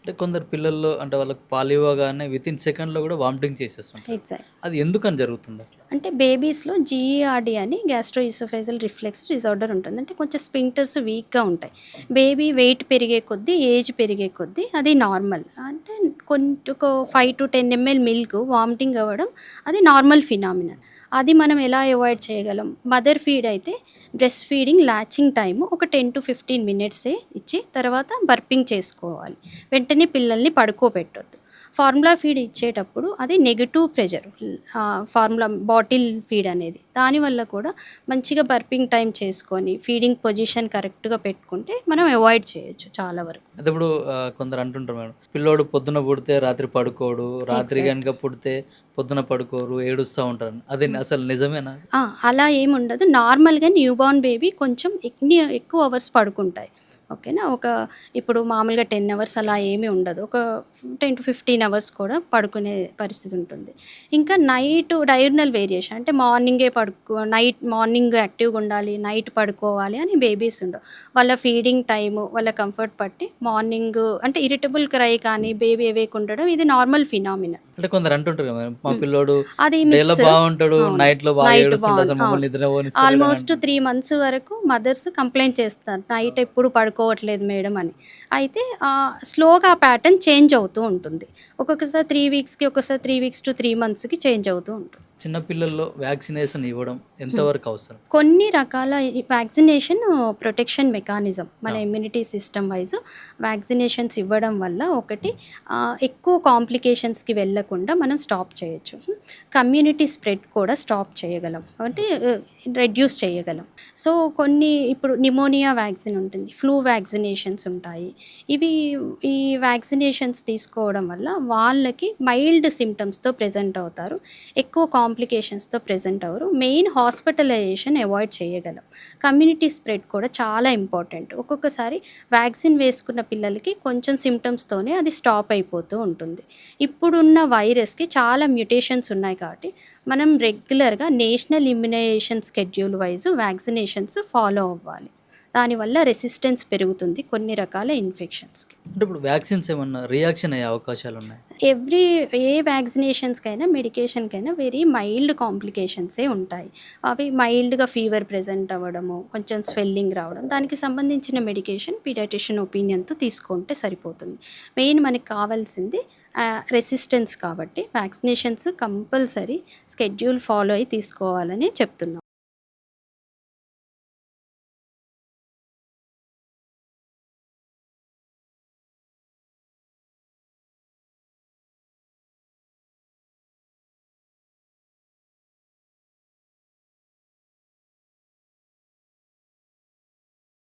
అంటే కొందరు పిల్లల్లో అంటే వాళ్ళకి పాలు ఇవ్వగానే వితిన్ సెకండ్‌లో గూడా వామిటింగ్ చేసేస్తుంటారు. ఎగ్జాక్ట్. అది ఎందుకని జరుగుతుంది అట్లా? అంటే బేబీస్‌లో జీఈఆర్‌డీ అని గ్యాస్ట్రోఇసోఫేజల్ రిఫ్లెక్స్ డిజార్డర్ ఉంటుంది. అంటే కొంచెం స్ఫింక్టర్స్ వీక్‌గా ఉంటాయి. బేబీ వెయిట్ పెరిగే కొద్దీ, ఏజ్ పెరిగే కొద్దీ అది నార్మల్. అంటే ఒక 5-10 ఎంఎల్ మిల్క్ వామిటింగ్ అవ్వడం అది నార్మల్ ఫినామినన్. అది మనం ఎలా అవాయిడ్ చేయగలం? మదర్ ఫీడ్ అయితే బ్రెస్ట్ ఫీడింగ్ లాచింగ్ టైము ఒక 10-15 మినిట్సే ఇచ్చి తర్వాత బర్పింగ్ చేసుకోవాలి. వెంటనే పిల్లల్ని పడుకోబెట్టొద్దు. ఫార్ములా ఫీడ్ ఇచ్చేటప్పుడు అది negative pressure, formula bottle feed అనేది. దానివల్ల కూడా మంచిగా బర్పింగ్ టైం చేసుకొని ఫీడింగ్ పొజిషన్ కరెక్ట్‌గా పెట్టుకుంటే మనం అవాయిడ్ చేయొచ్చు చాలా వరకు. అయితే ఇప్పుడు కొందరు అంటుంటారు మేడం, పిల్లోడు పొద్దున పుడితే రాత్రి పడుకోడు, రాత్రి ఎగ్జాక్ట్. గనుక పుడితే పొద్దున పడుకోరు, ఏడుస్తా ఉంటారు. అది అసలు నిజమేనా? అలా ఏముండదు. నార్మల్‌గా న్యూబార్న్ బేబీ కొంచెం ఎక్కువ అవర్స్ పడుకుంటాయి. ఓకేనా. ఇప్పుడు మామూలుగా 10 అవర్స్ అలా ఏమీ ఉండదు. ఒక 10-15 అవర్స్ కూడా పడుకునే పరిస్థితి ఉంటుంది. ఇంకా నైట్ డైర్నల్ వేరియేషన్ అంటే మార్నింగ్ యాక్టివ్‌గా ఉండాలి, నైట్ పడుకోవాలి అని బేబీస్ ఉండవు. వాళ్ళ ఫీడింగ్ టైము, వాళ్ళ కంఫర్ట్ బట్టి మార్నింగ్ అంటే ఇరిటబుల్ క్రై కానీ, బేబీ అవేక్ ఉండడం ఇది నార్మల్ ఫినామినా. అంటే కొందరు అంటుంటారు కదా మేడం, మా పిల్లోడు అది డేలో మిక్స్. బాగుంటాడు, అవును. నైట్‌లో బాగా నైట్ ఏడుస్తుంటాడు, అసలు అవును. మమ్మల్ని నిద్ర పోనిస్తలేడని ఆల్మోస్ట్ అంటుంటారు. 3 మంత్స్ వరకు మదర్స్ కంప్లెయింట్ చేస్తారు. నైట్ ఎప్పుడు పడుకోవట్లేదు మేడం అని. అయితే స్లోగా ఆ ప్యాటర్న్ చేంజ్ అవుతూ ఉంటుంది. ఒక్కొక్కసారి 3 వీక్స్‌కి, ఒక్కొక్కసారి 3 వీక్స్ టు 3 మంత్స్‌కి చేంజ్ అవుతూ ఉంటుంది. చిన్న పిల్లల్లో వ్యాక్సినేషన్ ఇవ్వడం ఎంతవరకు అవసరం? కొన్ని రకాల వ్యాక్సినేషన్ ప్రొటెక్షన్ మెకానిజం. మన ఆ! ఇమ్యూనిటీ సిస్టమ్ వైజ్ వ్యాక్సినేషన్స్ ఇవ్వడం వల్ల ఒకటి ఎక్కువ కాంప్లికేషన్స్‌కి వెళ్ళకుండా మనం స్టాప్ చేయొచ్చు. కమ్యూనిటీ స్ప్రెడ్ కూడా స్టాప్ చేయగలం. అంటే రెడ్యూస్ చేయగలం. సో, ఇప్పుడు నిమోనియా వ్యాక్సిన్ ఉంటుంది. ఫ్లూ వ్యాక్సినేషన్స్ ఉంటాయి. ఇవి ఈ వ్యాక్సినేషన్స్ తీసుకోవడం వల్ల వాళ్ళకి మైల్డ్ సింప్టమ్స్‌తో ప్రెజెంట్ అవుతారు. ఎక్కువ కాంప్లికేషన్స్‌తో ప్రెజెంట్ అవ్వరు. మెయిన్ హాస్పిటలైజేషన్ అవాయిడ్ చేయగలం. కమ్యూనిటీ స్ప్రెడ్ కూడా చాలా ఇంపార్టెంట్. ఒక్కొక్కసారి వ్యాక్సిన్ వేసుకున్న పిల్లలకి కొంచెం సింప్టమ్స్‌తోనే అది స్టాప్ అయిపోతూ ఉంటుంది. ఇప్పుడున్న వైరస్‌కి చాలా మ్యుటేషన్స్ ఉన్నాయి కాబట్టి మనం రెగ్యులర్‌గా national immunisation schedule wise vaccinations follow అవ్వాలి. దానివల్ల రెసిస్టెన్స్ పెరుగుతుంది కొన్ని రకాల ఇన్ఫెక్షన్స్‌కి. అంటే ఇప్పుడు వ్యాక్సిన్స్ ఏమన్నా రియాక్షన్ అయ్యే అవకాశాలున్నాయా? ఏ వ్యాక్సినేషన్స్‌కైనా, మెడికేషన్‌కైనా వెరీ మైల్డ్ కాంప్లికేషన్సే ఉంటాయి. అవి మైల్డ్‌గా ఫీవర్ ప్రెజెంట్ అవ్వడము, కొంచెం స్వెల్లింగ్ రావడం, దానికి సంబంధించిన మెడికేషన్ పీడియాట్రిషియన్ ఒపీనియన్‌తో తీసుకుంటే సరిపోతుంది. మెయిన్ మనకి కావాల్సింది రెసిస్టెన్స్ కాబట్టి వ్యాక్సినేషన్స్ కంపల్సరీ స్కెడ్యూల్ ఫాలో అయ్యి తీసుకోవాలని చెప్తున్నాం.